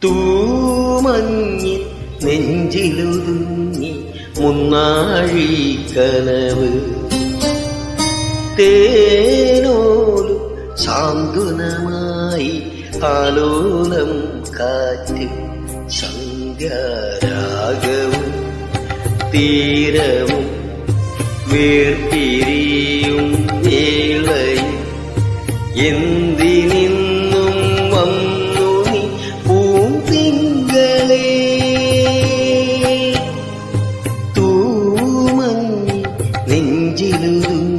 തൂമഞ്ഞിൽ നെഞ്ചിലൊതുങ്ങി മുന്നാഴി കനവ് തേനോലും സാന്ത്വനമായി ആലോലം കാറ്റ് സന്ധ്യാരാഗവും തീരവും വേർപിരിയും വേളയിൽ എന്തിനിന്നും വന്നു നീ പൂത്തിങ്കളേ തൂമഞ്ഞി നെഞ്ചിലൊരു